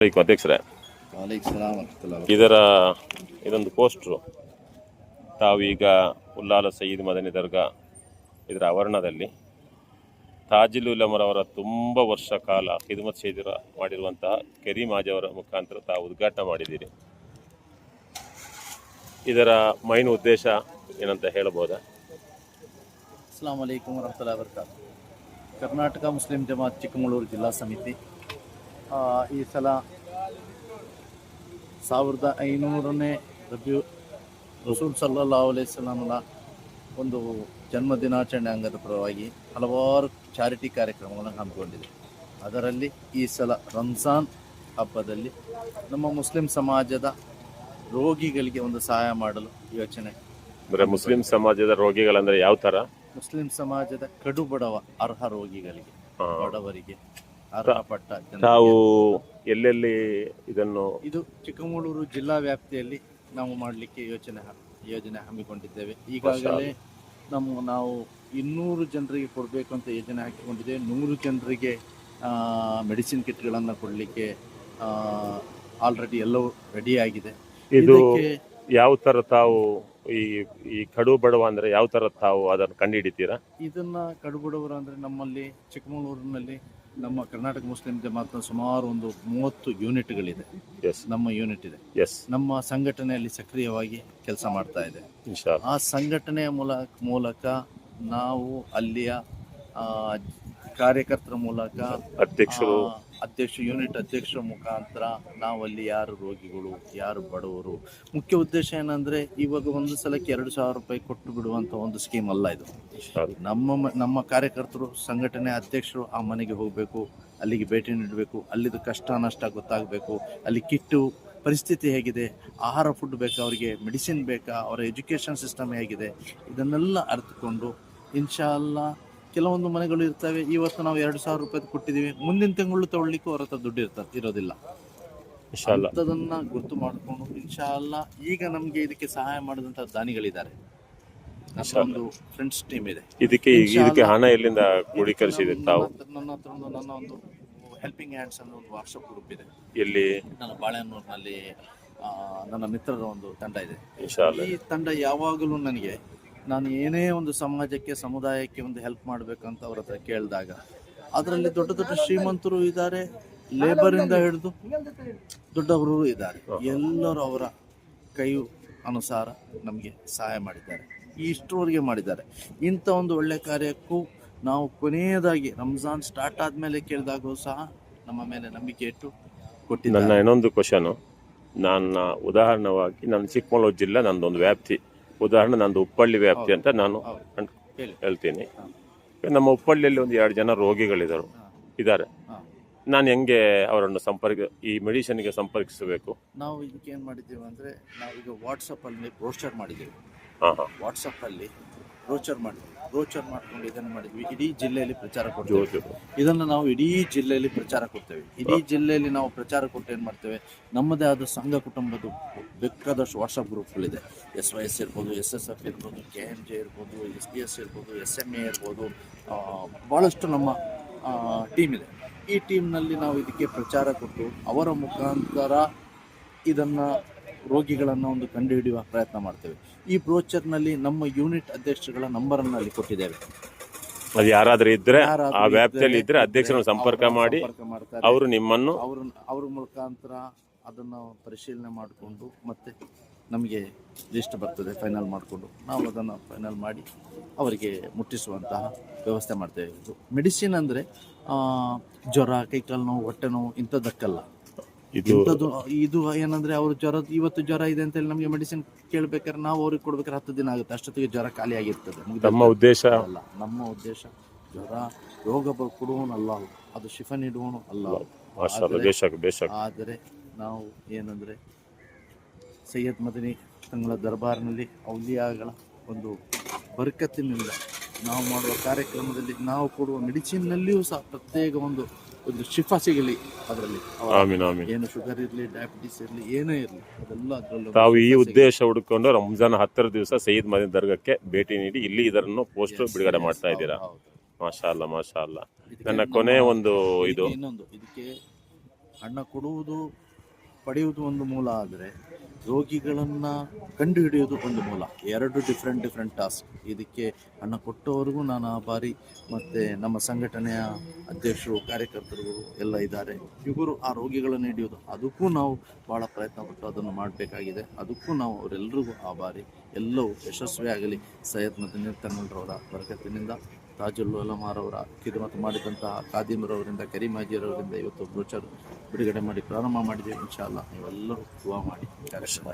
ಅಧ್ಯಕ್ಷರೇ, ಇದೊಂದು ಪೋಸ್ಟ್ರು ತಾವೀಗ ಉಲ್ಲಾಲ ಸಯೀದ್ ಮದನಿ ದರ್ಗಾ ಇದರ ಆವರಣದಲ್ಲಿ ತಾಜಿಲ್ ಉಲಮರವರ ತುಂಬ ವರ್ಷ ಕಾಲ ಖಿದ್ಮತ್ ಮಾಡಿರುವಂತಹ ಕರೀಂ ಹಾಜಿ ಅವರ ಮುಖಾಂತರ ತಾವು ಉದ್ಘಾಟನೆ ಮಾಡಿದ್ದೀರಿ. ಇದರ ಮೈನ್ ಉದ್ದೇಶ ಏನಂತ ಹೇಳಬಹುದಾ? ಅಸ್ಸಲಾಮು ಅಲೈಕುಂ ವರಹಮತುಲ್ಲಾಹಿ ವಬರಕಾತುಹು. ಕರ್ನಾಟಕ ಮುಸ್ಲಿಂ ಜಮಾತ್ ಚಿಕ್ಕಮಗಳೂರು ಜಿಲ್ಲಾ ಸಮಿತಿ ಈ ಸಲ 1500ನೇ ರಸೂಲ್ ಸಲ್ಲಲ್ಲಾಹು ಅಲೈಹಿ ವಸಲ್ಲಂನ ಒಂದು ಜನ್ಮದಿನಾಚರಣೆ ಅಂಗದ ಪರವಾಗಿ ಹಲವಾರು ಚಾರಿಟಿ ಕಾರ್ಯಕ್ರಮಗಳನ್ನು ಹಮ್ಮಿಕೊಂಡಿದೆ. ಅದರಲ್ಲಿ ಈ ಸಲ ರಂಜಾನ್ ಹಬ್ಬದಲ್ಲಿ ನಮ್ಮ ಮುಸ್ಲಿಂ ಸಮಾಜದ ರೋಗಿಗಳಿಗೆ ಒಂದು ಸಹಾಯ ಮಾಡಲು ಯೋಚನೆ. ಮುಸ್ಲಿಂ ಸಮಾಜದ ರೋಗಿಗಳಂದ್ರೆ ಯಾವ ತರ? ಮುಸ್ಲಿಂ ಸಮಾಜದ ಕಡು ಬಡವ ಅರ್ಹ ರೋಗಿಗಳಿಗೆ, ಬಡವರಿಗೆ ಅರ್ಹಪಟ್ಟ ತಾವು ಎಲ್ಲೆಲ್ಲಿ ಇದನ್ನು ಇದು ಚಿಕ್ಕಮಗಳೂರು ಜಿಲ್ಲಾ ವ್ಯಾಪ್ತಿಯಲ್ಲಿ ನಾವು ಮಾಡಲಿಕ್ಕೆ ಯೋಜನೆ ಹಮ್ಮಿಕೊಂಡಿದ್ದೇವೆ. ಈಗಾಗಲೇ ನಾವು 200 ಜನರಿಗೆ ಕೊಡಬೇಕು ಅಂತ ಯೋಜನೆ ಹಾಕಿಕೊಂಡಿದ್ದೇವೆ. 100 ಜನರಿಗೆ ಮೆಡಿಸಿನ್ ಕಿಟ್ಗಳನ್ನು ಕೊಡಲಿಕ್ಕೆ ಆಲ್ರೆಡಿ ಎಲ್ಲವೂ ರೆಡಿ ಆಗಿದೆ. ಇದು ಯಾವ ತರ ತಾವು ಈ ಕಡು ಬಡವ ಅಂದ್ರೆ ಯಾವ ತರ ತಾವು ಅದನ್ನು ಕಂಡುಹಿಡಿತೀರಾ? ಇದನ್ನ ಕಡು ಬಡವರು ಅಂದ್ರೆ ನಮ್ಮಲ್ಲಿ ಚಿಕ್ಕಮಗಳೂರಿನಲ್ಲಿ ನಮ್ಮ ಕರ್ನಾಟಕ ಮುಸ್ಲಿಂ ಜಮಾತ್ನ ಸುಮಾರು ಒಂದು 30 ಯೂನಿಟ್ಗಳಿದೆ. ನಮ್ಮ ಯೂನಿಟ್ ಇದೆ. ನಮ್ಮ ಸಂಘಟನೆಯಲ್ಲಿ ಸಕ್ರಿಯವಾಗಿ ಕೆಲಸ ಮಾಡ್ತಾ ಇದೆ. ಆ ಸಂಘಟನೆಯ ಮೂಲಕ ನಾವು ಅಲ್ಲಿಯ ಕಾರ್ಯಕರ್ತರ ಮೂಲಕ ಯೂನಿಟ್ ಅಧ್ಯಕ್ಷರ ಮುಖಾಂತರ ನಾವು ಅಲ್ಲಿ ಯಾರು ರೋಗಿಗಳು, ಯಾರು ಬಡವರು, ಮುಖ್ಯ ಉದ್ದೇಶ ಏನಂದ್ರೆ ಇವಾಗ ಒಂದು ಸಲಕ್ಕೆ 2,000 ರೂಪಾಯಿ ಕೊಟ್ಟು ಬಿಡುವಂತ ಒಂದು ಸ್ಕೀಮ್ ಅಲ್ಲ ಇದು. ನಮ್ಮ ಕಾರ್ಯಕರ್ತರು, ಸಂಘಟನೆ ಅಧ್ಯಕ್ಷರು ಆ ಮನೆಗೆ ಹೋಗಬೇಕು, ಅಲ್ಲಿಗೆ ಭೇಟಿ ನೀಡಬೇಕು, ಅಲ್ಲಿದು ಕಷ್ಟ ನಷ್ಟ ಗೊತ್ತಾಗಬೇಕು, ಅಲ್ಲಿ ಕಿಟ್ಟು ಪರಿಸ್ಥಿತಿ ಹೇಗಿದೆ, ಆಹಾರ ಫುಡ್ ಬೇಕಾ, ಅವರಿಗೆ ಮೆಡಿಸಿನ್ ಬೇಕಾ, ಅವರ ಎಜುಕೇಷನ್ ಸಿಸ್ಟಮ್ ಹೇಗಿದೆ, ಇದನ್ನೆಲ್ಲ ಅರ್ಥಕೊಂಡು ಇನ್ಶಾ ಅಲ್ಲಾ ಕೆಲವೊಂದು ಮನೆಗಳು ಇರ್ತವೆ. ಇವತ್ತು ನಾವು 2,000 ರೂಪಾಯಿ ಕೊಟ್ಟಿದ್ದೀವಿ, ಮುಂದಿನ ತಿಂಗಳು ತಗೊಳ್ಳಿಕ್ಕೂ ಅವ್ರ ಹತ್ರ ದುಡ್ಡು ಇರೋದಿಲ್ಲ. ಅದನ್ನ ಗುರ್ತು ಮಾಡಿಕೊಂಡು ಇನ್ಶಾ ಅಲ್ಲಾ ಈಗ ನಮ್ಗೆ ಇದಕ್ಕೆ ಸಹಾಯ ಮಾಡಿದಂತ ದಾನಿಗಳಿದ್ದಾರೆ. ಒಂದು ಫ್ರೆಂಡ್ಸ್ ಟೀಮ್ ಇದೆ. ಇದಕ್ಕೆ ಹಣ ಎಲ್ಲಿಂದ ಕ್ರೋಢೀಕರಿಸಿದೆ ತಾವು? ನನ್ನ ಒಂದು ಹೆಲ್ಪಿಂಗ್ ಹ್ಯಾಂಡ್ಸ್ ಅನ್ನೋ ಒಂದು ವಾಟ್ಸಪ್ ಗ್ರೂಪ್ ಇದೆ. ಎಲ್ಲಿ? ನನ್ನ ಬಾಳೆಹೊನ್ನೂರಿನಲ್ಲಿ ನನ್ನ ಮಿತ್ರರ ಒಂದು ತಂಡ ಇದೆ. ಈ ತಂಡ ಯಾವಾಗಲೂ ನನಗೆ ನಾನು ಏನೇ ಒಂದು ಸಮಾಜಕ್ಕೆ, ಸಮುದಾಯಕ್ಕೆ ಒಂದು ಹೆಲ್ಪ್ ಮಾಡಬೇಕಂತ ಅವ್ರ ಹತ್ರ ಕೇಳಿದಾಗ ಅದರಲ್ಲಿ ದೊಡ್ಡ ದೊಡ್ಡ ಶ್ರೀಮಂತರು ಇದ್ದಾರೆ, ಲೇಬರ್ ಇಂದ ಹಿಡಿದು ದೊಡ್ಡವರು ಇದ್ದಾರೆ. ಎಲ್ಲರೂ ಅವರ ಕೈ ಅನುಸಾರ ನಮಗೆ ಸಹಾಯ ಮಾಡಿದ್ದಾರೆ, ಇಷ್ಟರವರೆಗೆ ಮಾಡಿದ್ದಾರೆ. ಇಂಥ ಒಂದು ಒಳ್ಳೆ ಕಾರ್ಯಕ್ಕೂ ನಾವು ಕೊನೆಯದಾಗಿ ರಂಜಾನ್ ಸ್ಟಾರ್ಟ್ ಆದ್ಮೇಲೆ ಕೇಳಿದಾಗೂ ಸಹ ನಮ್ಮ ಮೇಲೆ ನಂಬಿಕೆ ಇಟ್ಟು ಕೊಟ್ಟಿದ್ದಾರೆ. ನನ್ನ ಇನ್ನೊಂದು ಕ್ವಶನು, ನನ್ನ ಉದಾಹರಣವಾಗಿ ನನ್ನ ಚಿಕ್ಕಮಗಳೂರು ಜಿಲ್ಲೆ ನಂದೊಂದು ವ್ಯಾಪ್ತಿ, ಉದಾಹರಣೆ ನಂದು ಉಪ್ಪಳ್ಳಿ ವ್ಯಾಪ್ತಿ ಅಂತ ನಾನು ಹೇಳ್ತೀನಿ. ನಮ್ಮ ಉಪ್ಪಳ್ಳಿಯಲ್ಲಿ ಒಂದು 2 ಜನ ರೋಗಿಗಳಿದ್ದಾರೆ. ನಾನು ಹೆಂಗೆ ಅವರನ್ನು ಈ ಮೆಡಿಸಿನ್ಗೆ ಸಂಪರ್ಕಿಸಬೇಕು? ನಾವು ಇದಕ್ಕೆ ಏನು ಮಾಡಿದ್ದೇವೆ ಅಂದರೆ, ನಾವೀಗ ವಾಟ್ಸಪ್ಪಲ್ಲಿ ಬ್ರೋಚರ್ ಮಾಡಿದ್ದೇವೆ. ವಾಟ್ಸಪ್ಪಲ್ಲಿ ಬ್ರೋಚರ್ ಮಾಡ್ಕೊಂಡು ಇದನ್ನು ಮಾಡಿದ್ವಿ. ಇಡೀ ಜಿಲ್ಲೆಯಲ್ಲಿ ಪ್ರಚಾರ ಕೊಡ್ತೇವೆ. ಇದನ್ನು ನಾವು ಇಡೀ ಜಿಲ್ಲೆಯಲ್ಲಿ ಪ್ರಚಾರ ಕೊಡ್ತೇವೆ. ಇಡೀ ಜಿಲ್ಲೆಯಲ್ಲಿ ನಾವು ಪ್ರಚಾರ ಕೊಟ್ಟು ಏನು ಮಾಡ್ತೇವೆ, ನಮ್ಮದೇ ಆದ ಸಂಘ ಕುಟುಂಬದ ಬೇಕಾದಷ್ಟು ವಾಟ್ಸಪ್ ಗ್ರೂಪ್ಗಳಿದೆ. SYS ಇರ್ಬೋದು, SSF ಇರ್ಬೋದು, KMJ ಇರ್ಬೋದು, SBS ಇರ್ಬೋದು, SMA ಇರ್ಬೋದು, ಭಾಳಷ್ಟು ನಮ್ಮ ಟೀಮ್ ಇದೆ. ಈ ಟೀಮ್ನಲ್ಲಿ ನಾವು ಇದಕ್ಕೆ ಪ್ರಚಾರ ಕೊಟ್ಟು ಅವರ ಮುಖಾಂತರ ಇದನ್ನು ರೋಗಿಗಳನ್ನು ಒಂದು ಕಂಡುಹಿಡಿಯುವ ಪ್ರಯತ್ನ ಮಾಡ್ತೇವೆ. ಈ ಬ್ರೋಚರ್ನಲ್ಲಿ ನಮ್ಮ ಯೂನಿಟ್ ಅಧ್ಯಕ್ಷಗಳ ನಂಬರನ್ನು ಅಲ್ಲಿ ಕೊಟ್ಟಿದ್ದೇವೆ. ಅದು ಯಾರಾದರೂ ಇದ್ರೆ ಆ ವ್ಯಾಪ್ತಿಯಲ್ಲಿ ಇದ್ರೆ ಅಧ್ಯಕ್ಷರನ್ನು ಸಂಪರ್ಕ ಮಾಡಿ ಅವರು ನಿಮ್ಮನ್ನು ಅವ್ರ ಮುಖಾಂತರ ಅದನ್ನು ಪರಿಶೀಲನೆ ಮಾಡಿಕೊಂಡು ಮತ್ತೆ ನಮಗೆ ಲಿಸ್ಟ್ ಬರ್ತದೆ, ಫೈನಲ್ ಮಾಡಿಕೊಂಡು ನಾವು ಅದನ್ನು ಫೈನಲ್ ಮಾಡಿ ಅವರಿಗೆ ಮುಟ್ಟಿಸುವಂತಹ ವ್ಯವಸ್ಥೆ ಮಾಡ್ತೇವೆ. ಇದು ಮೆಡಿಸಿನ್ ಅಂದರೆ ಜ್ವರ, ಕೈಕಾಲು ನೋವು, ಹೊಟ್ಟೆ ನೋವು ಇಂಥದ್ದಕ್ಕಲ್ಲ. ಇದು ಏನಂದ್ರೆ ಅವ್ರ ಇವತ್ತು ಜ್ವರ ಇದೆ ಅಂತ ಹೇಳಿ ನಮಗೆ ಮೆಡಿಸಿನ್ ಕೇಳ್ಬೇಕಾದ್ರೆ ನಾವು ಅವ್ರಿಗೆ ಕೊಡ್ಬೇಕಾದ್ರೆ 10 ದಿನ ಆಗುತ್ತೆ, ಅಷ್ಟೊತ್ತಿಗೆ ಜ್ವರ ಖಾಲಿ ಆಗಿರ್ತದೆ. ನಮ್ಮ ಉದ್ದೇಶ ಜ್ವರ ರೋಗ ಕೊಡುವನಲ್ಲ, ಅದು ಶಿಫ ನೀಡುವನು ಅಲ್ಲ. ಆದರೆ ನಾವು ಏನಂದ್ರೆ ಸೈಯದ್ ಮದನಿ ತಂಗಳ ದರ್ಬಾರ್ನಲ್ಲಿ ಔಲಿಯಾಗಳ ಒಂದು ಬರ್ಕತ್ತಿನಿಂದ ನಾವು ಮಾಡುವ ಕಾರ್ಯಕ್ರಮದಲ್ಲಿ ನಾವು ಕೊಡುವ ಮೆಡಿಸಿನ್ನಲ್ಲಿಯೂ ಸಹ ಪ್ರತ್ಯೇಕ ಒಂದು ಶಿಫಾ ಸಿಗಲಿ. ಅದರಲ್ಲಿ ಏನು ಶುಗರ್ ಇರಲಿ, ಡಯಾಬಿಟಿಸ್ ಇರಲಿ, ಏನೇ ಇರಲಿ ಅದೆಲ್ಲ ಅದರಲ್ಲೂ ತಾವು ಈ ಉದ್ದೇಶ ಹುಡುಕೊಂಡು ರಂಜಾನ್ 10 ದಿವಸ ಸೈಯದ್ ಮದನಿ ದರ್ಗಾಕ್ಕೆ ಭೇಟಿ ನೀಡಿ ಇಲ್ಲಿ ಇದನ್ನು ಪೋಸ್ಟ್ ಬಿಡುಗಡೆ ಮಾಡ್ತಾ ಇದ್ದೀರಾ. ಮಾಶಾ ಅಲ್ಲಾ. ನನ್ನ ಕೊನೆ ಒಂದು ಇನ್ನೊಂದು ಇದಕ್ಕೆ ಹಣ ಕೊಡುವುದು ಪಡೆಯುವುದು ಒಂದು ಮೂಲ ಆದರೆ ರೋಗಿಗಳನ್ನು ಕಂಡುಹಿಡಿಯೋದು ಒಂದು ಮೂಲ. ಎರಡು ಡಿಫ್ರೆಂಟ್ ಟಾಸ್ಕ್. ಇದಕ್ಕೆ ಹಣ ಕೊಟ್ಟವರಿಗೂ ನಾನು ಆಭಾರಿ, ಮತ್ತು ನಮ್ಮ ಸಂಘಟನೆಯ ಅಧ್ಯಕ್ಷರು, ಕಾರ್ಯಕರ್ತರು ಎಲ್ಲ ಇದ್ದಾರೆ. ಇವರು ಆ ರೋಗಿಗಳನ್ನು ಹಿಡಿಯೋದು, ಅದಕ್ಕೂ ನಾವು ಭಾಳ ಪ್ರಯತ್ನಪಟ್ಟು ಅದನ್ನು ಮಾಡಬೇಕಾಗಿದೆ. ಅದಕ್ಕೂ ನಾವು ಅವರೆಲ್ಲರಿಗೂ ಆಭಾರಿ. ಎಲ್ಲವೂ ಯಶಸ್ವಿಯಾಗಲಿ. ಸೈಯದ್ ಮದನಿ ತನ್ನಲ್ರವರ ಬರಕತ್ತಿನಿಂದ, ತಾಜುಲ್ ಉಲಮಾರವರ ಖಿದ್ಮತ್ ಮಾಡಿದಂತಹ ಖಾದಿಮ್ರವರಿಂದ, ಕರೀಮಾಜಿಯವರಿಂದ ಇವತ್ತು ಬ್ರೋಚರ್ ಬಿಡುಗಡೆ ಮಾಡಿ ಪ್ರಾರಂಭ ಮಾಡಿದ್ದೇವೆ. ಇನ್ಶಾ ಅಲ್ಲಾ ನೀವೆಲ್ಲರೂ ದುವಾ ಮಾಡಿ ಕಾರ್ಯಕ್ರಮ